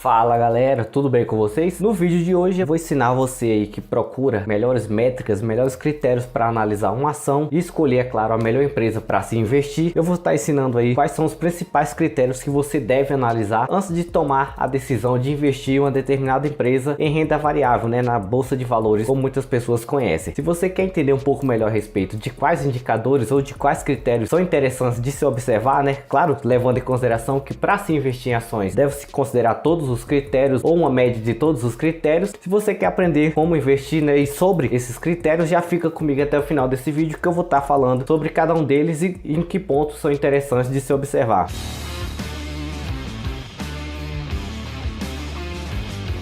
Fala galera, tudo bem com vocês? No vídeo de hoje eu vou ensinar você aí que procura melhores métricas, melhores critérios para analisar uma ação e escolher, é claro, a melhor empresa para se investir. Eu vou estar ensinando aí quais são os principais critérios que você deve analisar antes de tomar a decisão de investir em uma determinada empresa em renda variável, né, na bolsa de valores, como muitas pessoas conhecem. Se você quer entender um pouco melhor a respeito de quais indicadores ou de quais critérios são interessantes de se observar, né, claro, levando em consideração que para se investir em ações deve-se considerar todos os critérios ou uma média de todos os critérios. Se você quer aprender como investir, né, e sobre esses critérios, já fica comigo até o final desse vídeo que eu vou estar falando sobre cada um deles e em que pontos são interessantes de se observar.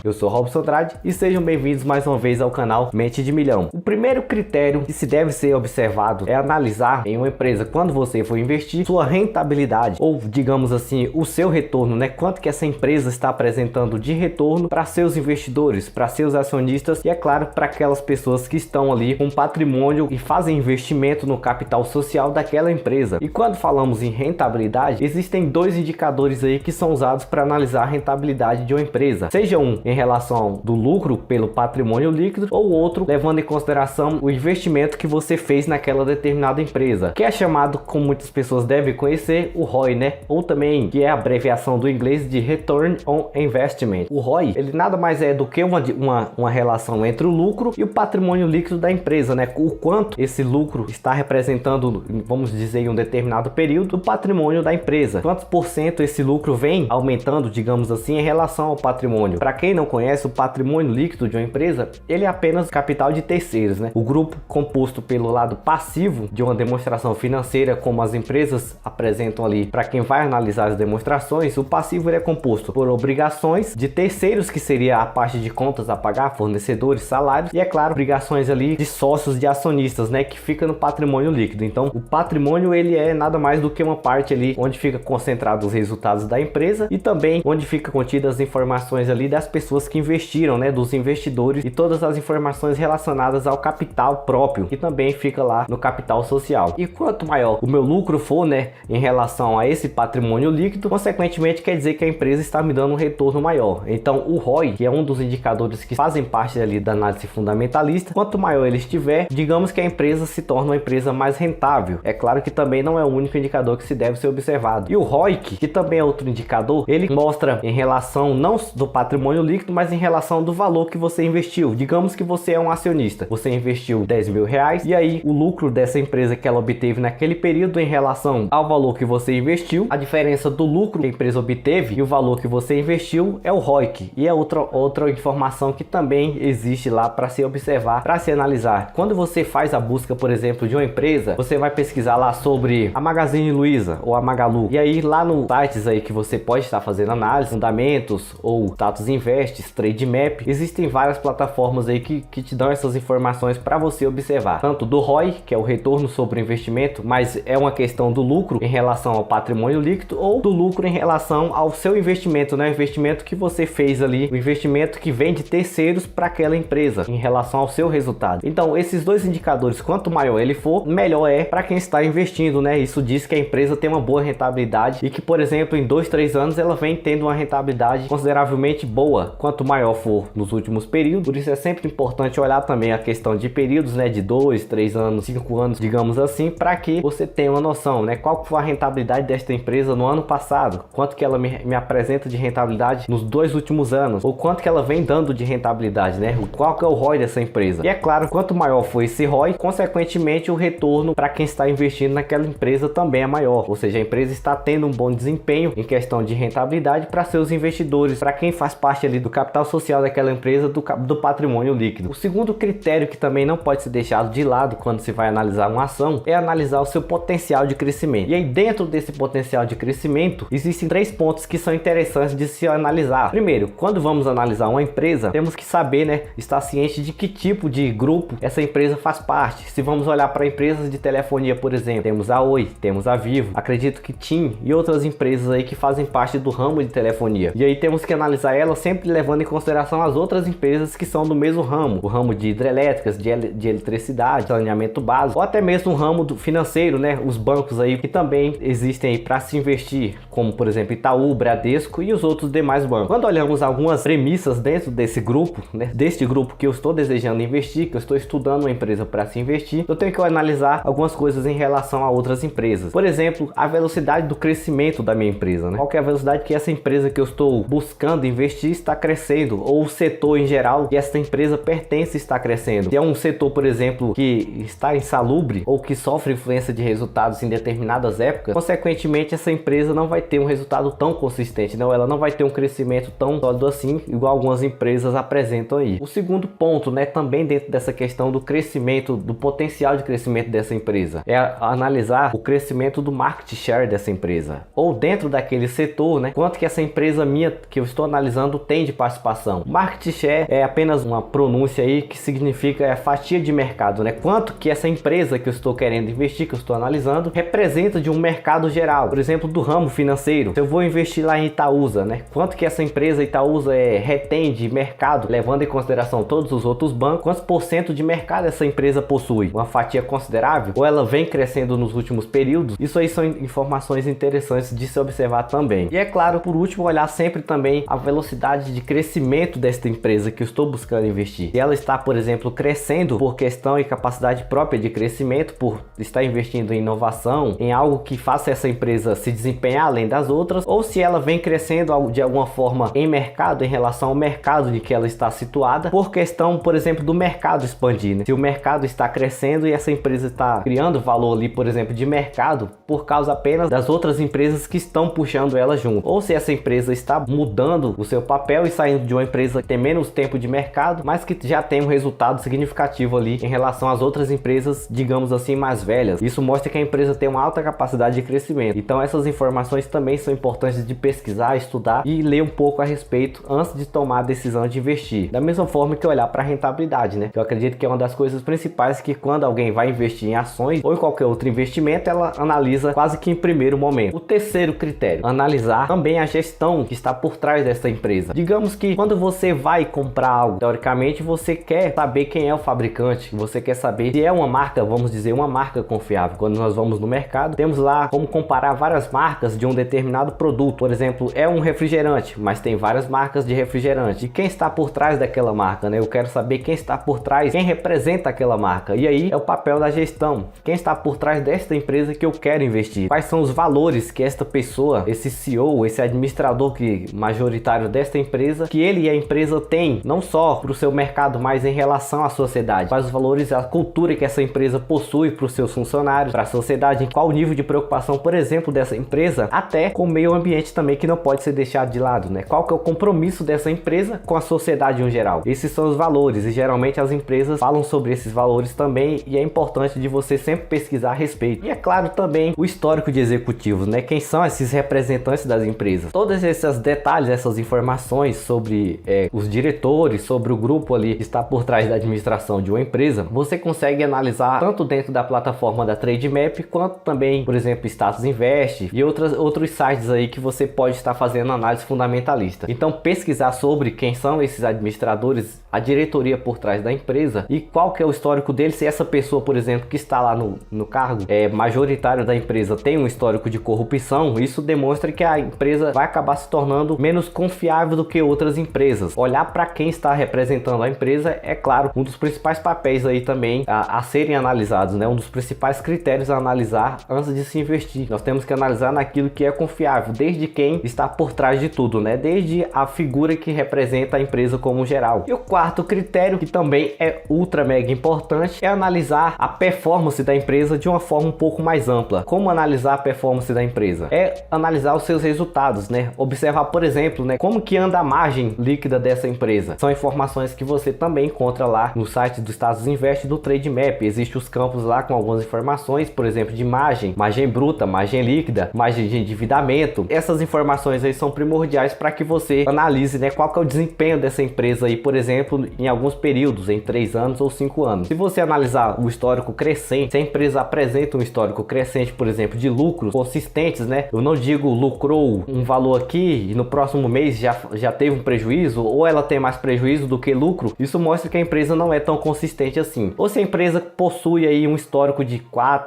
Eu sou Robson Andrade e sejam bem-vindos mais uma vez ao canal Mente de Milhão. O primeiro critério que se deve ser observado é analisar em uma empresa, quando você for investir, sua rentabilidade, ou digamos assim, o seu retorno, né? Quanto que essa empresa está apresentando de retorno para seus investidores, para seus acionistas e, é claro, para aquelas pessoas que estão ali com patrimônio e fazem investimento no capital social daquela empresa. E quando falamos em rentabilidade, existem dois indicadores aí que são usados para analisar a rentabilidade de uma empresa, seja um em relação do lucro pelo patrimônio líquido ou outro levando em consideração o investimento que você fez naquela determinada empresa, que é chamado, como muitas pessoas devem conhecer, o ROI, né? Ou também que é a abreviação do inglês de Return on Investment. O ROI, ele nada mais é do que uma relação entre o lucro e o patrimônio líquido da empresa, né? O quanto esse lucro está representando, vamos dizer, em um determinado período, o patrimônio da empresa. Quantos por cento esse lucro vem aumentando, digamos assim, em relação ao patrimônio. Para quem não conhece, o patrimônio líquido de uma empresa, ele é apenas capital de terceiros, né? O grupo composto pelo lado passivo de uma demonstração financeira, como as empresas apresentam ali para quem vai analisar as demonstrações, o passivo ele é composto por obrigações de terceiros, que seria a parte de contas a pagar, fornecedores, salários, e é claro, obrigações ali de sócios, de acionistas, né, que fica no patrimônio líquido. Então, o patrimônio ele é nada mais do que uma parte ali onde fica concentrado os resultados da empresa e também onde fica contidas as informações ali das pessoas que investiram, né, dos investidores e todas as informações relacionadas ao capital próprio, que também fica lá no capital social. E quanto maior o meu lucro for, né, em relação a esse patrimônio líquido, consequentemente quer dizer que a empresa está me dando um retorno maior. Então o ROI, que é um dos indicadores que fazem parte ali da análise fundamentalista, quanto maior ele estiver, digamos que a empresa se torna uma empresa mais rentável. É claro que também não é o único indicador que se deve ser observado. E o ROIC, que também é outro indicador, ele mostra em relação não do patrimônio líquido, mas em relação do valor que você investiu. Digamos que você é um acionista, você investiu 10 mil reais e aí o lucro dessa empresa que ela obteve naquele período em relação ao valor que você investiu, a diferença do lucro que a empresa obteve e o valor que você investiu é o ROIC. E é outra informação que também existe lá para se observar, para se analisar. Quando você faz a busca, por exemplo, de uma empresa, você vai pesquisar lá sobre a Magazine Luiza ou a Magalu, e aí lá no sites aí que você pode estar fazendo análise, fundamentos ou status invest, Trademap, existem várias plataformas aí que te dão essas informações para você observar, tanto do ROI, que é o retorno sobre o investimento, mas é uma questão do lucro em relação ao patrimônio líquido, ou do lucro em relação ao seu investimento, né? O investimento que você fez ali, o investimento que vem de terceiros para aquela empresa em relação ao seu resultado. Então esses dois indicadores, quanto maior ele for, melhor é para quem está investindo, né? Isso diz que a empresa tem uma boa rentabilidade e que, por exemplo, em 2-3 anos ela vem tendo uma rentabilidade consideravelmente boa, quanto maior for nos últimos períodos. Por isso é sempre importante olhar também a questão de períodos, né, de 2, 3 anos, 5 anos, digamos assim, para que você tenha uma noção, né, qual foi a rentabilidade desta empresa no ano passado, quanto que ela me apresenta de rentabilidade nos 2 últimos anos, ou quanto que ela vem dando de rentabilidade, né, qual que é o ROI dessa empresa. E é claro, quanto maior for esse ROI, consequentemente o retorno para quem está investindo naquela empresa também é maior, ou seja, a empresa está tendo um bom desempenho em questão de rentabilidade para seus investidores, para quem faz parte ali do capital social daquela empresa, do patrimônio líquido. O segundo critério que também não pode ser deixado de lado quando se vai analisar uma ação é analisar o seu potencial de crescimento. E aí dentro desse potencial de crescimento existem 3 pontos que são interessantes de se analisar. Primeiro, quando vamos analisar uma empresa, temos que saber, né, estar ciente de que tipo de grupo essa empresa faz parte. Se vamos olhar para empresas de telefonia, por exemplo, temos a Oi, temos a Vivo, acredito que TIM e outras empresas aí que fazem parte do ramo de telefonia. E aí temos que analisar ela sempre sempre levando em consideração as outras empresas que são do mesmo ramo, o ramo de hidrelétricas, de eletricidade, saneamento básico, ou até mesmo o ramo do financeiro, né? Os bancos aí que também existem aí para se investir, como por exemplo Itaú, Bradesco e os outros demais bancos. Quando olhamos algumas premissas dentro desse grupo, né? Deste grupo que eu estou desejando investir, que eu estou estudando uma empresa para se investir, eu tenho que analisar algumas coisas em relação a outras empresas. Por exemplo, a velocidade do crescimento da minha empresa, né? Qual que é a velocidade que essa empresa que eu estou buscando investir está crescendo, ou o setor em geral que essa empresa pertence está crescendo. Se é um setor, por exemplo, que está insalubre ou que sofre influência de resultados em determinadas épocas, consequentemente essa empresa não vai ter um resultado tão consistente, não? Ela não vai ter um crescimento tão sólido assim, igual algumas empresas apresentam aí. O segundo ponto, né, também dentro dessa questão do crescimento, do potencial de crescimento dessa empresa, é analisar o crescimento do market share dessa empresa, ou dentro daquele setor, né, quanto que essa empresa minha que eu estou analisando tem de participação. Market share é apenas uma pronúncia aí que significa fatia de mercado, né? Quanto que essa empresa que eu estou querendo investir, que eu estou analisando, representa de um mercado geral. Por exemplo, do ramo financeiro, se eu vou investir lá em Itaúsa, né? Quanto que essa empresa Itaúsa retém de mercado, levando em consideração todos os outros bancos, quantos por cento de mercado essa empresa possui? Uma fatia considerável? Ou ela vem crescendo nos últimos períodos? Isso aí são informações interessantes de se observar também. E é claro, por último, olhar sempre também a velocidade de crescimento desta empresa que eu estou buscando investir. Se ela está, por exemplo, crescendo por questão e capacidade própria de crescimento, por estar investindo em inovação, em algo que faça essa empresa se desempenhar além das outras, ou se ela vem crescendo de alguma forma em mercado, em relação ao mercado de que ela está situada, por questão, por exemplo, do mercado expandir, né? Se o mercado está crescendo e essa empresa está criando valor ali, por exemplo, de mercado, por causa apenas das outras empresas que estão puxando ela junto, ou se essa empresa está mudando o seu papel e saindo de uma empresa que tem menos tempo de mercado, mas que já tem um resultado significativo ali em relação às outras empresas, digamos assim, mais velhas. Isso mostra que a empresa tem uma alta capacidade de crescimento. Então essas informações também são importantes de pesquisar, estudar e ler um pouco a respeito antes de tomar a decisão de investir. Da mesma forma que olhar para a rentabilidade, né? Eu acredito que é uma das coisas principais que quando alguém vai investir em ações ou em qualquer outro investimento, ela analisa quase que em primeiro momento. O terceiro critério, analisar também a gestão que está por trás dessa empresa. Digamos que quando você vai comprar algo, teoricamente você quer saber quem é o fabricante, você quer saber se é uma marca, vamos dizer, uma marca confiável. Quando nós vamos no mercado, temos lá como comparar várias marcas de um determinado produto. Por exemplo, é um refrigerante, mas tem várias marcas de refrigerante. E quem está por trás daquela marca, né? Eu quero saber quem está por trás, quem representa aquela marca. E aí é o papel da gestão. Quem está por trás desta empresa que eu quero investir? Quais são os valores que esta pessoa, esse CEO, esse administrador majoritário desta empresa, que ele e a empresa têm, não só para o seu mercado, mas em relação à sociedade? Quais os valores, a cultura que essa empresa possui para os seus funcionários, para a sociedade? Qual o nível de preocupação, por exemplo, dessa empresa, até com o meio ambiente também, que não pode ser deixado de lado, né? Qual que é o compromisso dessa empresa com a sociedade em geral? Esses são os valores e geralmente as empresas falam sobre esses valores também, e é importante de você sempre pesquisar a respeito. E é claro também o histórico de executivos, né? Quem são esses representantes das empresas? Todos esses detalhes, essas informações sobre os diretores, sobre o grupo ali que está por trás da administração de uma empresa, você consegue analisar tanto dentro da plataforma da Trademap, quanto também, por exemplo, Status Invest e outros sites aí que você pode estar fazendo análise fundamentalista. Então pesquisar sobre quem são esses administradores, a diretoria por trás da empresa e qual que é o histórico dele, se essa pessoa, por exemplo, que está lá no cargo majoritário da empresa tem um histórico de corrupção, isso demonstra que a empresa vai acabar se tornando menos confiável do que outras empresas. Olhar para quem está representando a empresa é, claro, um dos principais papéis aí também a serem analisados, né? Um dos principais critérios a analisar antes de se investir. Nós temos que analisar naquilo que é confiável, desde quem está por trás de tudo, né? Desde a figura que representa a empresa como geral. E o quarto critério, que também é ultra mega importante, é analisar a performance da empresa de uma forma um pouco mais ampla. Como analisar a performance da empresa? É analisar os seus resultados, né? Observar, por exemplo, né, como que anda a margem líquida dessa empresa. São informações que você também encontra lá no site do Status Invest do Trademap. Existem os campos lá com algumas informações, por exemplo, de margem bruta, margem líquida, margem de endividamento. Essas informações aí são primordiais para que você analise, né, qual que é o desempenho dessa empresa aí, por exemplo, em alguns períodos, em 3 anos ou 5 anos. Se você analisar o histórico crescente, se a empresa apresenta um histórico crescente, por exemplo, de lucros consistentes, né? Eu não digo lucrou um valor aqui e no próximo mês já teve um prejuízo ou ela tem mais prejuízo do que lucro, isso mostra que a empresa não é tão consistente assim. Ou se a empresa possui aí um histórico de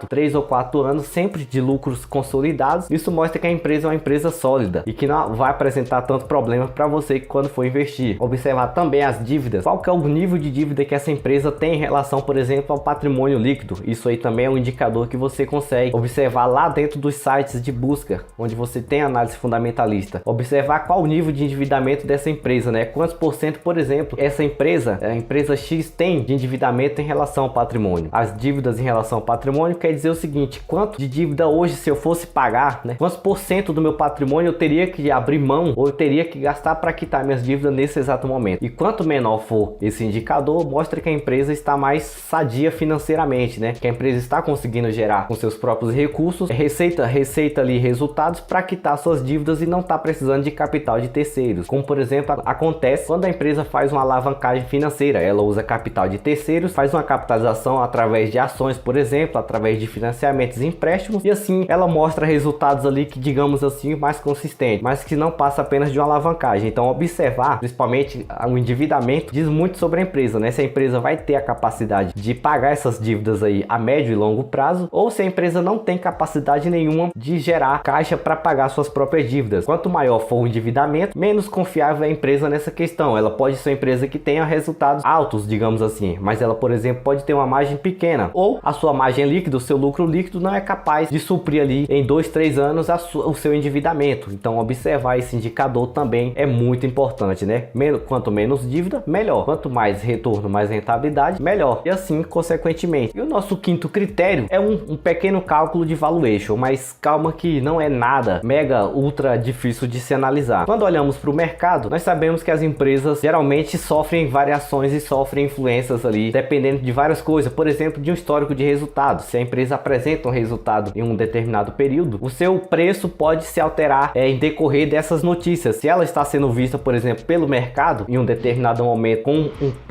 3 ou 4 anos sempre de lucros consolidados, isso mostra que a empresa é uma empresa sólida e que não vai apresentar tanto problema para você quando for investir. Observar também as dívidas, qual que é o nível de dívida que essa empresa tem em relação, por exemplo, ao patrimônio líquido. Isso aí também é um indicador que você consegue observar lá dentro dos sites de busca, onde você tem análise fundamentalista. Observar qual o nível de endividamento dessa empresa, né? Quantos por cento, por exemplo, essa empresa, a empresa X, tem de endividamento em relação ao patrimônio. As dívidas em relação ao patrimônio quer dizer o seguinte: quanto de dívida hoje, se eu fosse pagar, né? Quantos por cento do meu patrimônio eu teria que abrir mão ou eu teria que gastar para quitar minhas dívidas nesse exato momento. E quanto menor for esse indicador, mostra que a empresa está mais sadia financeiramente, né? Que a empresa está conseguindo gerar com seus próprios recursos receita ali resultados para quitar suas dívidas e não está precisando de capital de terceiros, como por exemplo acontece quando a empresa faz uma alavancagem financeira. Ela usa capital de terceiros, faz uma capitalização através de ações, por exemplo, através de financiamentos e empréstimos, e assim ela mostra resultados ali que, digamos assim, mais consistentes, mas que não passa apenas de uma alavancagem. Então observar principalmente o endividamento diz muito sobre a empresa, né? Se a empresa vai ter a capacidade de pagar essas dívidas aí a médio e longo prazo, ou se a empresa não tem capacidade nenhuma de gerar caixa para pagar suas próprias dívidas. Quanto maior for o endividamento, menos confiável é a empresa nessa questão. Ela pode ser uma empresa que tenha resultados altos, digamos assim, mas ela, por exemplo, pode ter uma margem pequena, ou a sua margem líquida, o seu lucro líquido não é capaz de suprir ali em 2, 3 anos o seu endividamento. Então observar esse indicador também é muito importante, né? Quanto menos dívida, melhor. Quanto mais retorno, mais rentabilidade, melhor. E assim, consequentemente. E o nosso quinto critério é um pequeno cálculo de valuation, mas calma que não é nada mega ultra difícil de se analisar. Quando olhamos para o mercado, nós sabemos que as empresas geralmente sofrem variações e sofrem influências ali, dependendo de várias coisas. Por exemplo, de um histórico de resultados. Se a empresa apresenta um resultado em um determinado período, o seu preço pode se alterar em decorrer dessas notícias. Se ela está sendo vista, por exemplo, pelo mercado em um determinado momento com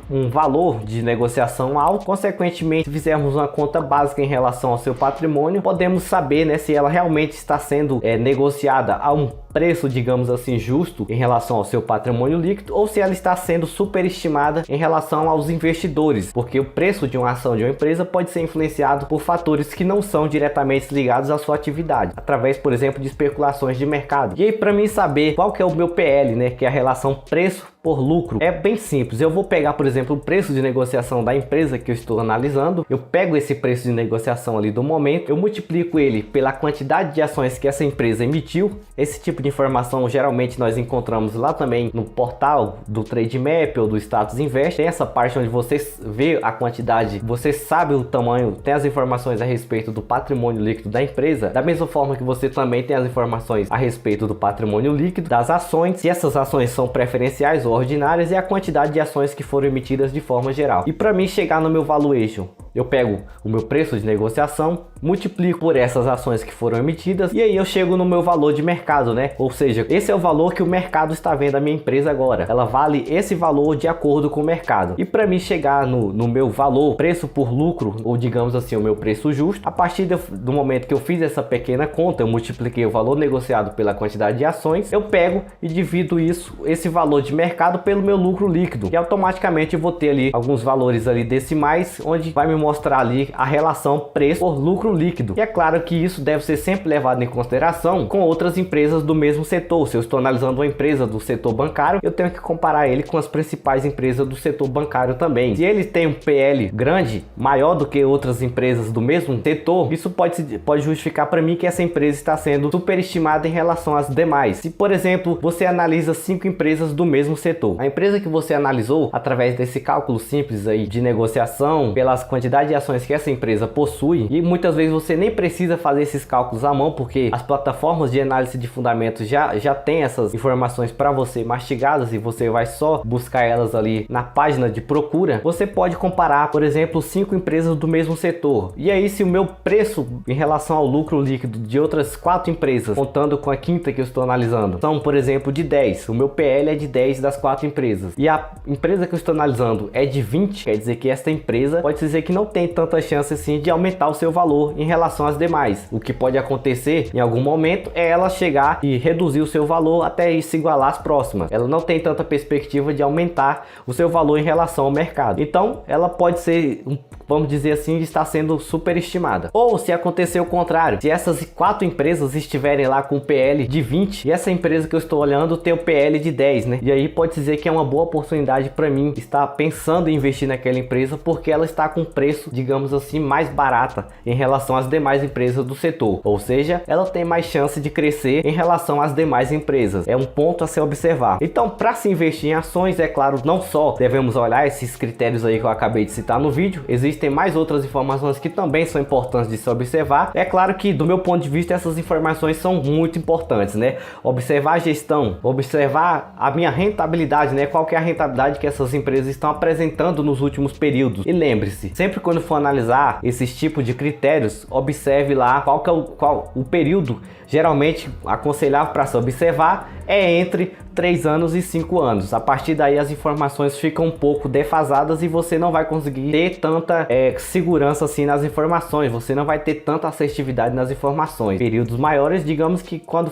um valor de negociação alto, consequentemente, se fizermos uma conta básica em relação ao seu patrimônio, podemos saber, né, se ela realmente está sendo negociada a um preço, digamos assim, justo em relação ao seu patrimônio líquido, ou se ela está sendo superestimada em relação aos investidores, porque o preço de uma ação de uma empresa pode ser influenciado por fatores que não são diretamente ligados à sua atividade, através, por exemplo, de especulações de mercado. E aí, para mim saber qual que é o meu PL, né, que é a relação preço por lucro, é bem simples. Eu vou pegar, por exemplo, o preço de negociação da empresa que eu estou analisando, eu pego esse preço de negociação ali do momento, eu multiplico ele pela quantidade de ações que essa empresa emitiu. Esse tipo de informação geralmente nós encontramos lá também no portal do Trademap ou do Status Invest. Tem essa parte onde você vê a quantidade, você sabe o tamanho, tem as informações a respeito do patrimônio líquido da empresa, da mesma forma que você também tem as informações a respeito do patrimônio líquido das ações, se essas ações são preferenciais ou ordinárias, e a quantidade de ações que foram emitidas de forma geral. E para mim chegar no meu valuation, eu pego o meu preço de negociação, multiplico por essas ações que foram emitidas, e aí eu chego no meu valor de mercado, né? Ou seja, esse é o valor que o mercado está vendo a minha empresa agora. Ela vale esse valor de acordo com o mercado. E para mim chegar no meu valor, preço por lucro, ou digamos assim, o meu preço justo, a partir do momento que eu fiz essa pequena conta, eu multipliquei o valor negociado pela quantidade de ações, eu pego e divido esse valor de mercado pelo meu lucro líquido, e automaticamente eu vou ter ali alguns valores ali decimais, onde vai me mostrar ali a relação preço por lucro líquido. E é claro que isso deve ser sempre levado em consideração com outras empresas do mesmo setor. Se eu estou analisando uma empresa do setor bancário, eu tenho que comparar ele com as principais empresas do setor bancário também. Se ele tem um PL grande, maior do que outras empresas do mesmo setor, isso pode justificar para mim que essa empresa está sendo superestimada em relação às demais. Se, por exemplo, você analisa 5 empresas do mesmo setor, a empresa que você analisou através desse cálculo simples aí de negociação pelas quantidades de ações que essa empresa possui, e muitas vezes você nem precisa fazer esses cálculos à mão, porque as plataformas de análise de fundamentos já tem essas informações para você mastigadas, e você vai só buscar elas ali na página de procura. Você pode comparar, por exemplo, 5 empresas do mesmo setor, e aí se o meu preço em relação ao lucro líquido de outras 4 empresas, contando com a quinta que eu estou analisando, são, por exemplo, de 10, o meu PL é de 10 das 4 empresas, e a empresa que eu estou analisando é de 20, quer dizer que essa empresa pode dizer que não não tem tanta chance assim de aumentar o seu valor em relação às demais. O que pode acontecer em algum momento é ela chegar e reduzir o seu valor até se igualar às próximas. Ela não tem tanta perspectiva de aumentar o seu valor em relação ao mercado. Então ela pode ser, vamos dizer assim, está sendo superestimada. Ou se acontecer o contrário, se essas 4 empresas estiverem lá com PL de 20 e essa empresa que eu estou olhando tem o PL de 10, né? E aí pode dizer que é uma boa oportunidade para mim estar pensando em investir naquela empresa, porque ela está com preço, digamos assim, mais barata em relação às demais empresas do setor. Ou seja, ela tem mais chance de crescer em relação às demais empresas. É um ponto a se observar. Então, para se investir em ações, é claro, não só devemos olhar esses critérios aí que eu acabei de citar no vídeo, existem mais outras informações que também são importantes de se observar. É claro que, do meu ponto de vista, essas informações são muito importantes, né? Observar a gestão, observar a minha rentabilidade, né? Qual que é a rentabilidade que essas empresas estão apresentando nos últimos períodos. E lembre-se, sempre quando for analisar esses tipos de critérios, observe lá qual o período geralmente aconselhável para se observar é entre 3 anos e 5 anos. A partir daí as informações ficam um pouco defasadas e você não vai conseguir ter tanta segurança assim nas informações, você não vai ter tanta assertividade nas informações. Períodos maiores, digamos que quando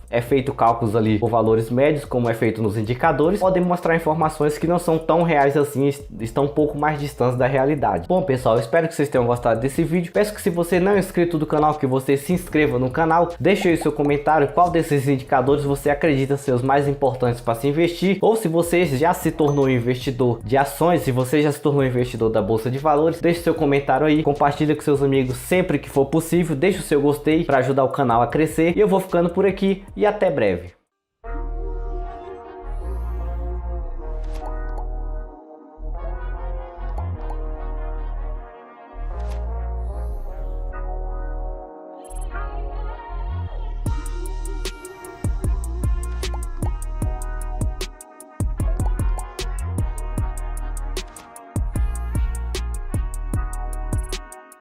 é feito cálculos ali por valores médios, como é feito nos indicadores, podem mostrar informações que não são tão reais assim, estão um pouco mais distantes da realidade. Bom pessoal, eu espero que vocês tenham gostado desse vídeo. Peço que, se você não é inscrito do canal, que você se inscreva no canal, deixe aí seu comentário qual desses indicadores você acredita ser os mais importantes para se investir, ou se você já se tornou um investidor de ações, se você já se tornou um investidor da Bolsa de Valores, deixe seu comentário aí, compartilha com seus amigos sempre que for possível, deixe o seu gostei para ajudar o canal a crescer. E eu vou ficando por aqui e até breve.